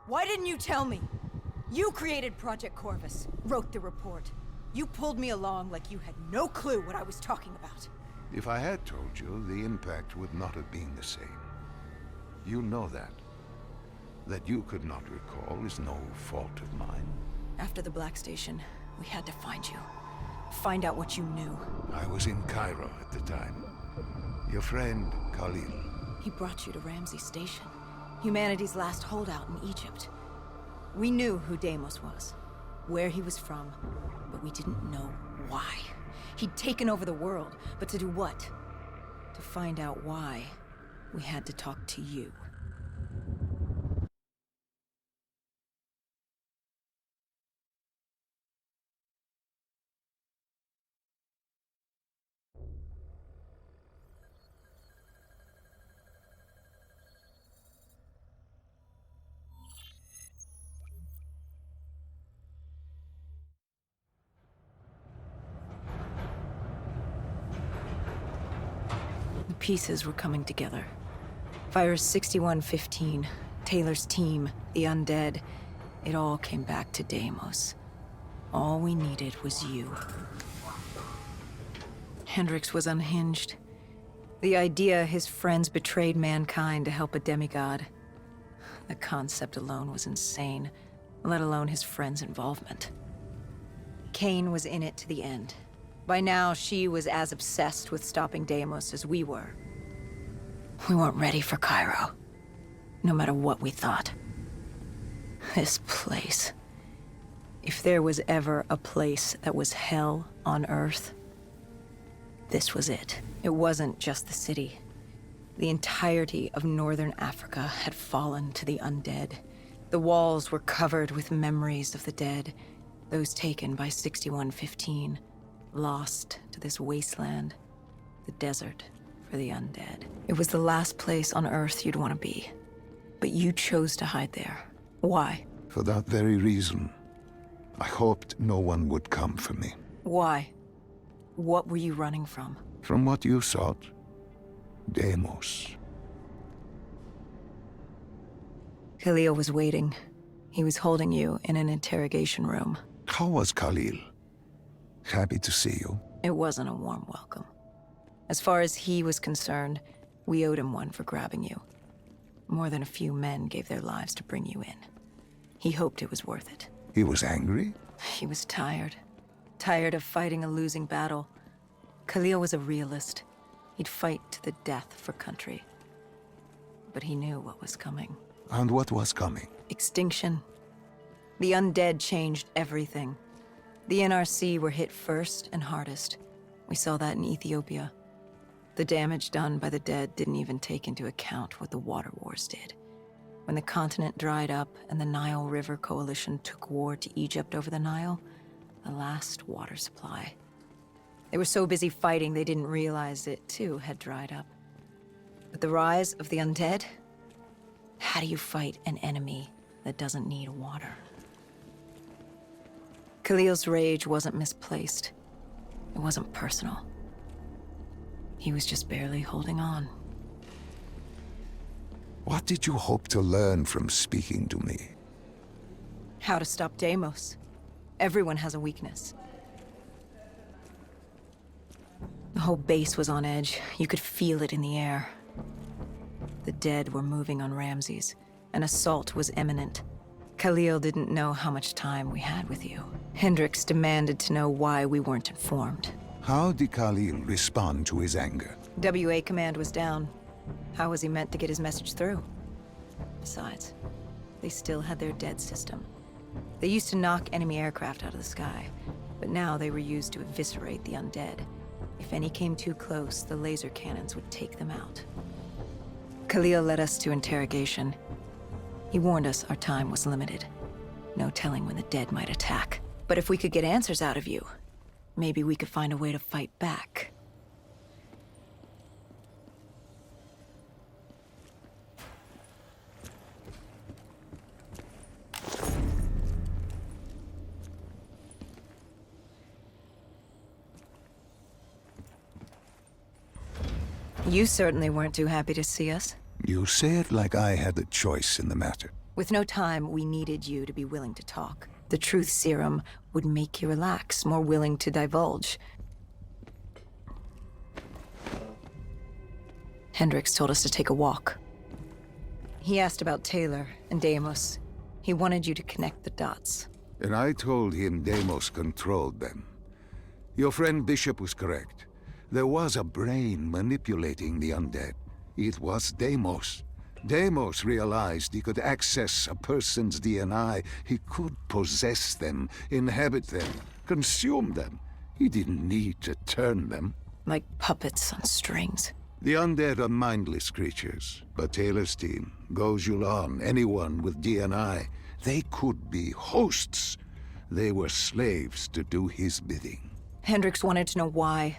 Why didn't you tell me? You created Project Corvus, wrote the report. You pulled me along like you had no clue what I was talking about. If I had told you, the impact would not have been the same. You know that. That you could not recall is no fault of mine. After the Black Station, we had to find you. Find out what you knew. I was in Cairo at the time. Your friend, Khalil. He brought you to Ramses Station, humanity's last holdout in Egypt. We knew who Deimos was, where he was from, but we didn't know why. He'd taken over the world, but to do what? To find out why, we had to talk to you. The pieces were coming together. Virus 6115, Taylor's team, the undead. It all came back to Deimos. All we needed was you. Hendricks was unhinged. The idea his friends betrayed mankind to help a demigod. The concept alone was insane, let alone his friends' involvement. Kane was in it to the end. By now, she was as obsessed with stopping Deimos as we were. We weren't ready for Cairo, no matter what we thought. This place. If there was ever a place that was hell on Earth, this was it. It wasn't just the city. The entirety of northern Africa had fallen to the undead. The walls were covered with memories of the dead, those taken by 6115. Lost to this wasteland, the desert for the undead. It was the last place on Earth you'd want to be. But you chose to hide there. Why? For that very reason. I hoped no one would come for me. Why? What were you running from? From what you sought, Deimos. Khalil was waiting. He was holding you in an interrogation room. How was Khalil? Happy to see you. It wasn't a warm welcome. As far as he was concerned, we owed him one for grabbing you. More than a few men gave their lives to bring you in. He hoped it was worth it. He was angry? He was tired. Tired of fighting a losing battle. Khalil was a realist. He'd fight to the death for country. But he knew what was coming. And what was coming? Extinction. The undead changed everything. The NRC were hit first and hardest. We saw that in Ethiopia. The damage done by the dead didn't even take into account what the water wars did. When the continent dried up and the Nile River Coalition took war to Egypt over the Nile, the last water supply. They were so busy fighting they didn't realize it too had dried up. But the rise of the undead? How do you fight an enemy that doesn't need water? Khalil's rage wasn't misplaced. It wasn't personal. He was just barely holding on. What did you hope to learn from speaking to me? How to stop Deimos. Everyone has a weakness. The whole base was on edge. You could feel it in the air. The dead were moving on Ramses. An assault was imminent. Khalil didn't know how much time we had with you. Hendricks demanded to know why we weren't informed. How did Khalil respond to his anger? WA command was down. How was he meant to get his message through? Besides, they still had their dead system. They used to knock enemy aircraft out of the sky, but now they were used to eviscerate the undead. If any came too close, the laser cannons would take them out. Khalil led us to interrogation. He warned us our time was limited. No telling when the dead might attack. But if we could get answers out of you, maybe we could find a way to fight back. You certainly weren't too happy to see us. You say it like I had a choice in the matter. With no time, we needed you to be willing to talk. The truth serum would make you relax, more willing to divulge. Hendricks told us to take a walk. He asked about Taylor and Deimos. He wanted you to connect the dots. And I told him Deimos controlled them. Your friend Bishop was correct. There was a brain manipulating the undead. It was Deimos. Deimos realized he could access a person's DNA. He could possess them, inhabit them, consume them. He didn't need to turn them. Like puppets on strings. The undead are mindless creatures, but Taylor's team, Gojulan, anyone with DNI, they could be hosts. They were slaves to do his bidding. Hendricks wanted to know why.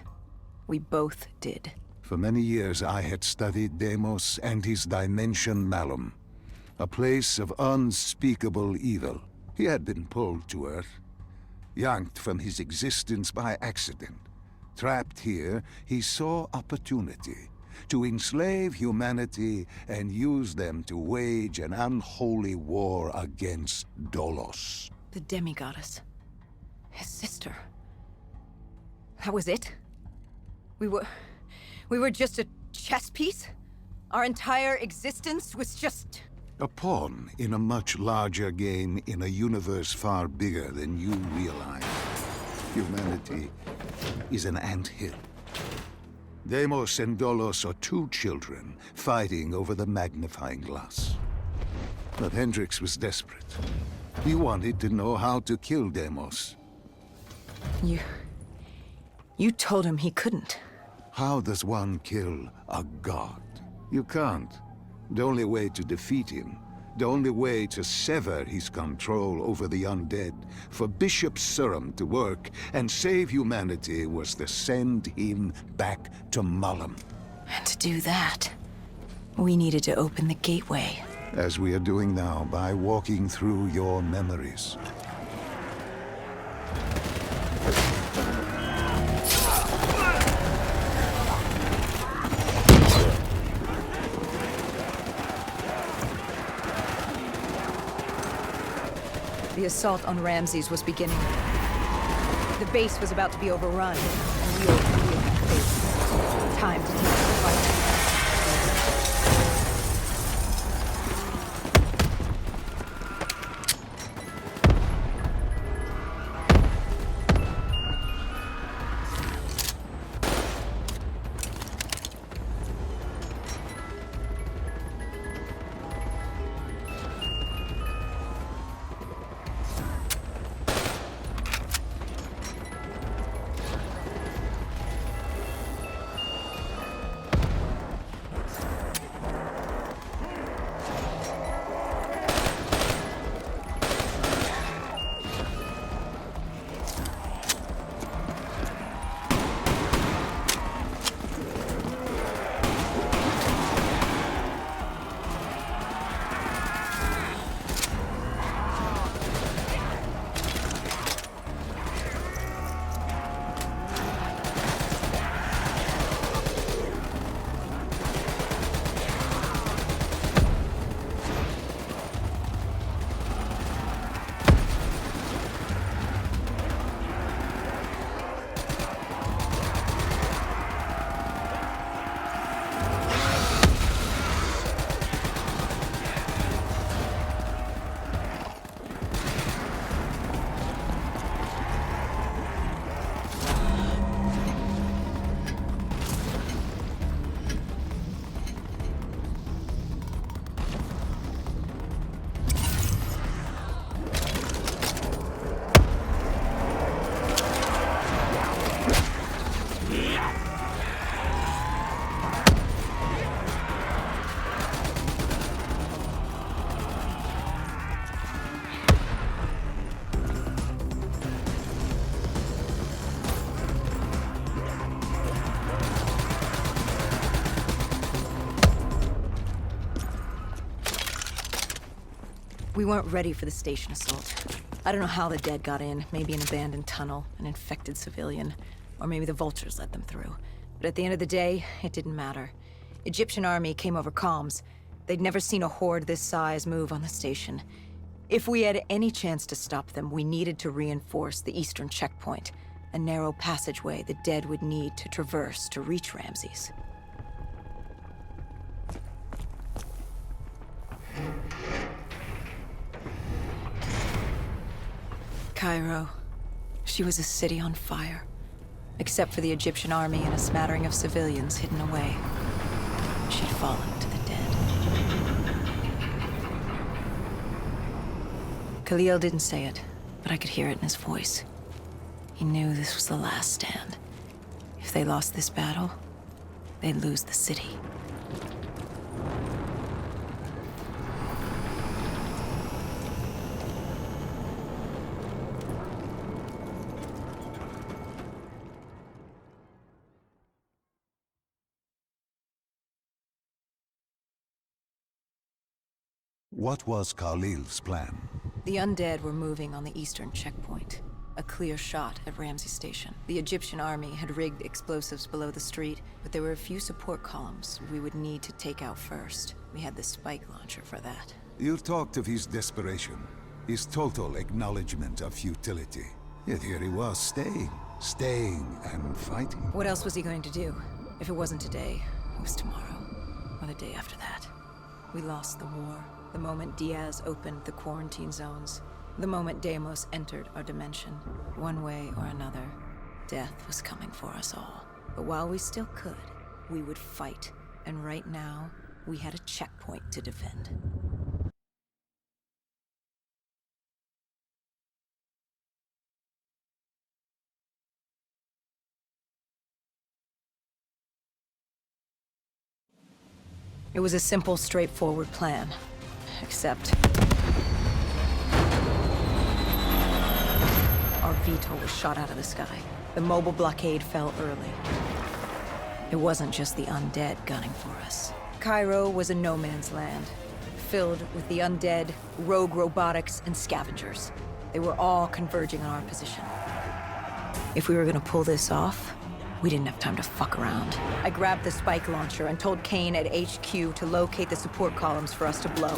We both did. For many years I had studied Deimos and his dimension Malum, a place of unspeakable evil. He had been pulled to Earth, yanked from his existence by accident. Trapped here, he saw opportunity to enslave humanity and use them to wage an unholy war against Dolos. The demigoddess. His sister. That was it? We were just a chess piece? Our entire existence was just... A pawn in a much larger game in a universe far bigger than you realize. Humanity is an anthill. Deimos and Dolos are two children fighting over the magnifying glass. But Hendricks was desperate. He wanted to know how to kill Deimos. You told him he couldn't. How does one kill a god? You can't. The only way to defeat him, the only way to sever his control over the undead, for Bishop Serum to work and save humanity, was to send him back to Malum. And to do that, we needed to open the gateway. As we are doing now by walking through your memories. The assault on Ramses was beginning. The base was about to be overrun, and we were faced. Time to take the fight. We weren't ready for the station assault. I don't know how the dead got in. Maybe an abandoned tunnel, an infected civilian, or maybe the vultures let them through. But at the end of the day, it didn't matter. Egyptian army came over comms. They'd never seen a horde this size move on the station. If we had any chance to stop them, we needed to reinforce the eastern checkpoint, a narrow passageway the dead would need to traverse to reach Ramses. Cairo. She was a city on fire, except for the Egyptian army and a smattering of civilians hidden away. She'd fallen to the dead. Khalil didn't say it, but I could hear it in his voice. He knew this was the last stand. If they lost this battle, they'd lose the city. What was Khalil's plan? The undead were moving on the eastern checkpoint. A clear shot at Ramses Station. The Egyptian army had rigged explosives below the street, but there were a few support columns we would need to take out first. We had the spike launcher for that. You talked of his desperation, his total acknowledgement of futility. Yet here he was, staying and fighting. What else was he going to do? If it wasn't today, it was tomorrow, or the day after that. We lost the war. The moment Diaz opened the quarantine zones, the moment Deimos entered our dimension, one way or another, death was coming for us all. But while we still could, we would fight. And right now, we had a checkpoint to defend. It was a simple, straightforward plan. Except... our veto was shot out of the sky. The mobile blockade fell early. It wasn't just the undead gunning for us. Cairo was a no-man's land, filled with the undead, rogue robotics, and scavengers. They were all converging on our position. If we were gonna pull this off, we didn't have time to fuck around. I grabbed the spike launcher and told Kane at HQ to locate the support columns for us to blow.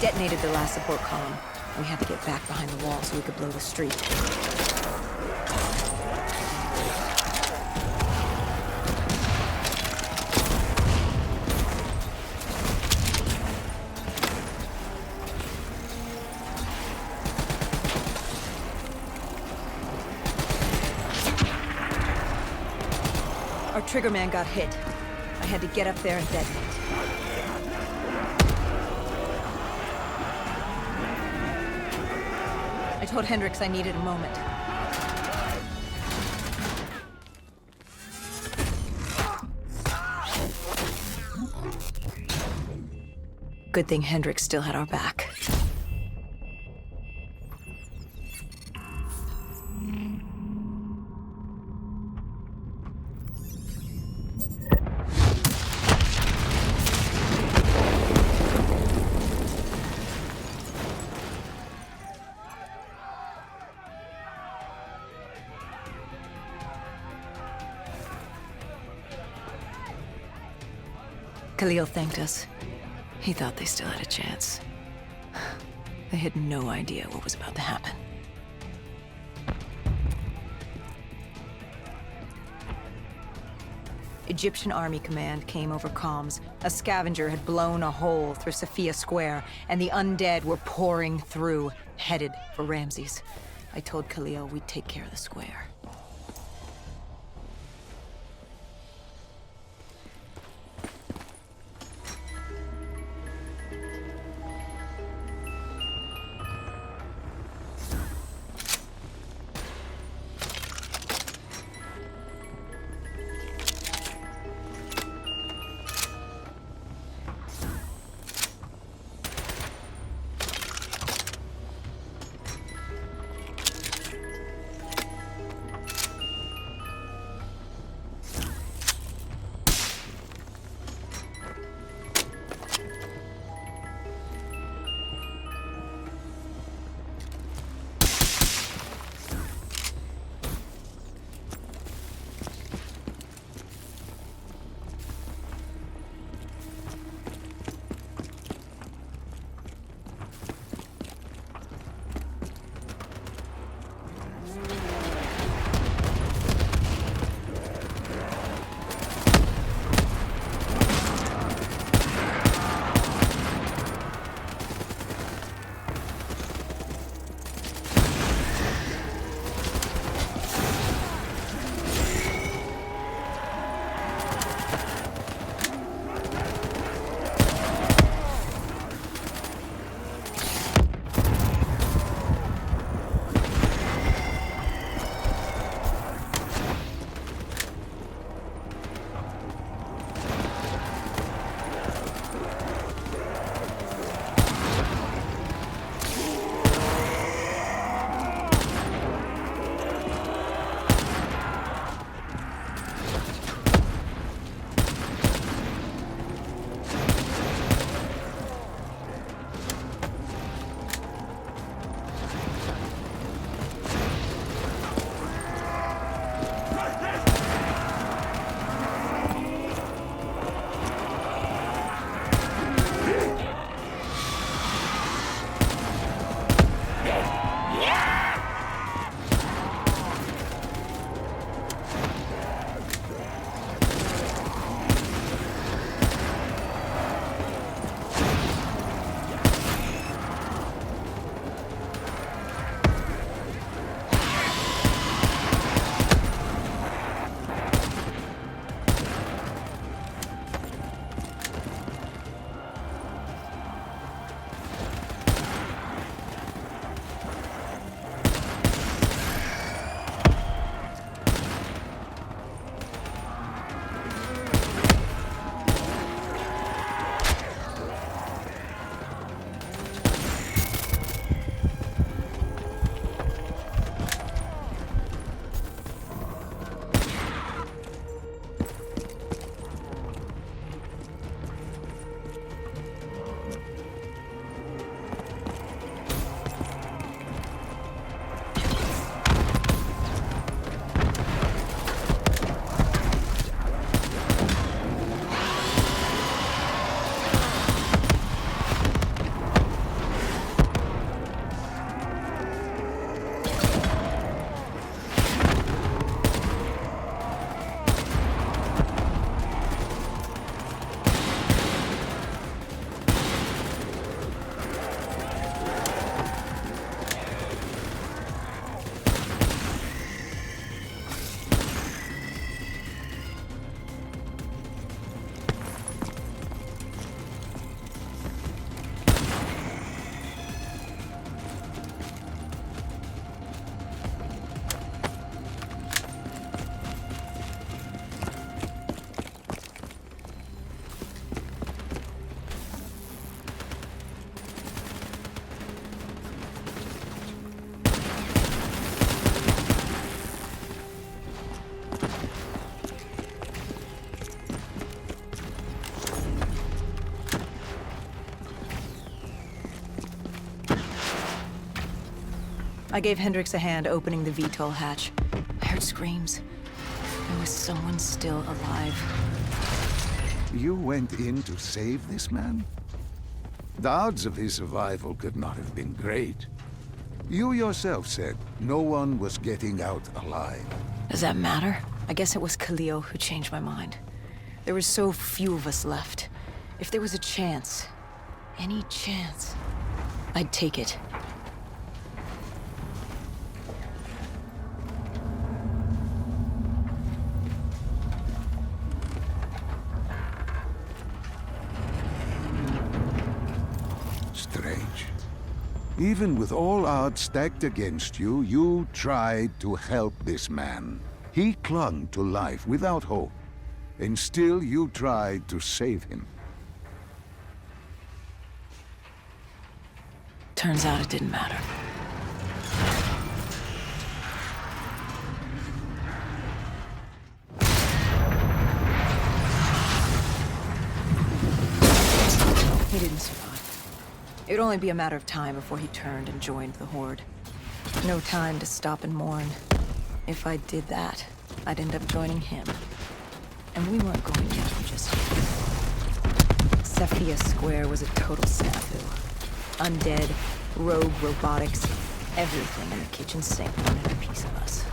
detonated the last support column. We had to get back behind the wall so we could blow the street. Our triggerman got hit. I had to get up there and detonate. I told Hendricks I needed a moment. Good thing Hendricks still had our back. Khalil thanked us. He thought they still had a chance. They had no idea what was about to happen. Egyptian Army Command came over comms. A scavenger had blown a hole through Sophia Square, and the undead were pouring through, headed for Ramses. I told Khalil we'd take care of the square. I gave Hendricks a hand opening the VTOL hatch. I heard screams. There was someone still alive. You went in to save this man? The odds of his survival could not have been great. You yourself said no one was getting out alive. Does that matter? I guess it was Khalil who changed my mind. There were so few of us left. If there was a chance, any chance, I'd take it. Strange. Even with all odds stacked against you, you tried to help this man. He clung to life without hope, and still you tried to save him. Turns out it didn't matter. He didn't survive. It would only be a matter of time before he turned and joined the Horde. No time to stop and mourn. If I did that, I'd end up joining him. And we weren't going to just yet. Cephia Square was a total snafu. Undead, rogue robotics, everything in the kitchen sink wanted a piece of us.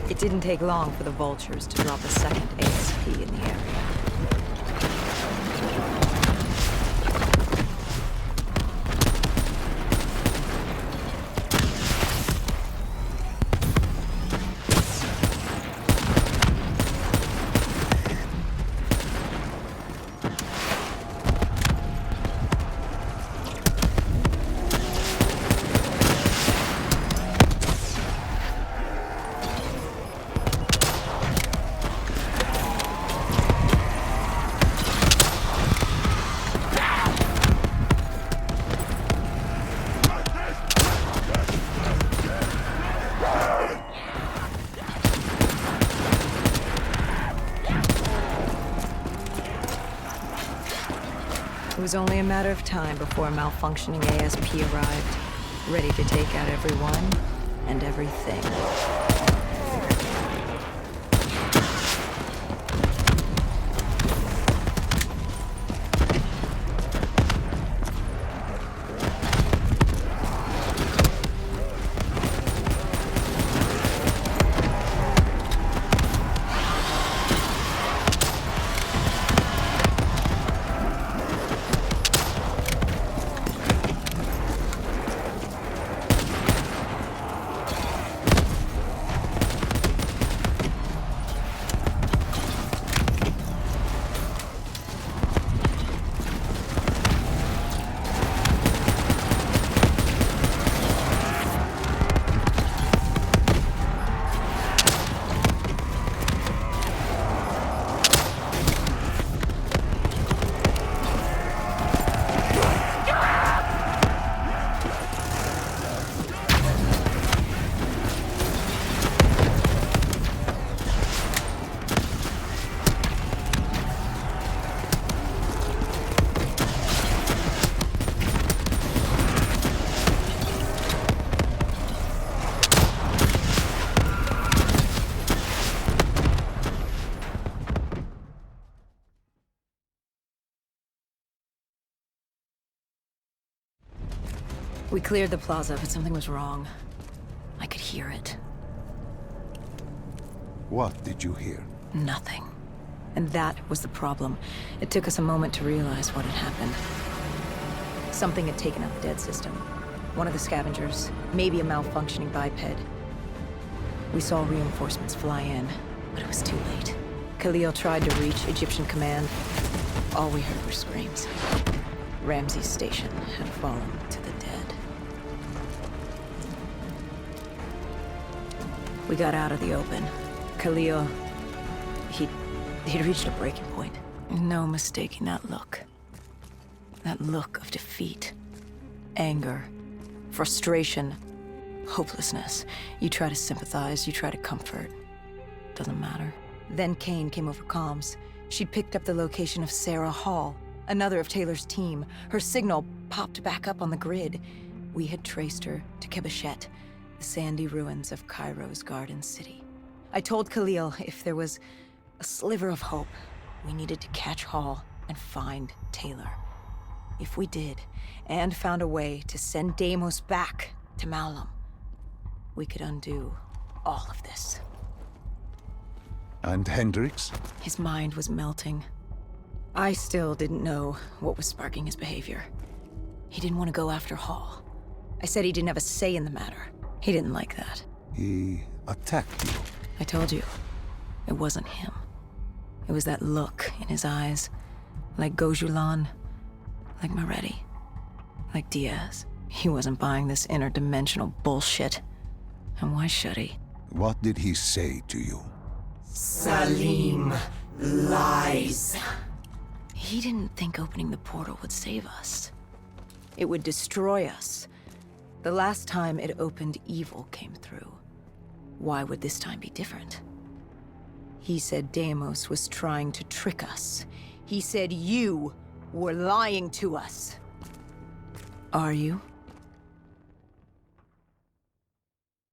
It didn't take long for the vultures to drop a second ASP in the area. It was only a matter of time before a malfunctioning ASP arrived, ready to take out everyone and everything. We cleared the plaza, but something was wrong. I could hear it. What did you hear? Nothing. And that was the problem. It took us a moment to realize what had happened. Something had taken out the dead system. One of the scavengers, maybe a malfunctioning biped. We saw reinforcements fly in, but it was too late. Khalil tried to reach Egyptian command. All we heard were screams. Ramses Station had fallen to the dead. We got out of the open. Khalil, he'd reached a breaking point. No mistaking that look. That look of defeat, anger, frustration, hopelessness. You try to sympathize, you try to comfort. Doesn't matter. Then Kane came over comms. She'd picked up the location of Sarah Hall, another of Taylor's team. Her signal popped back up on the grid. We had traced her to Kebeshet, the sandy ruins of Cairo's Garden City. I told Khalil if there was a sliver of hope, we needed to catch Hall and find Taylor. If we did, and found a way to send Deimos back to Malum, we could undo all of this. And Hendricks? His mind was melting. I still didn't know what was sparking his behavior. He didn't want to go after Hall. I said he didn't have a say in the matter. He didn't like that. He attacked you. I told you, it wasn't him. It was that look in his eyes, like Gojulan, like Moretti, like Diaz. He wasn't buying this interdimensional bullshit. And why should he? What did he say to you? Salim lies. He didn't think opening the portal would save us. It would destroy us. The last time it opened, evil came through. Why would this time be different? He said Deimos was trying to trick us. He said you were lying to us. Are you?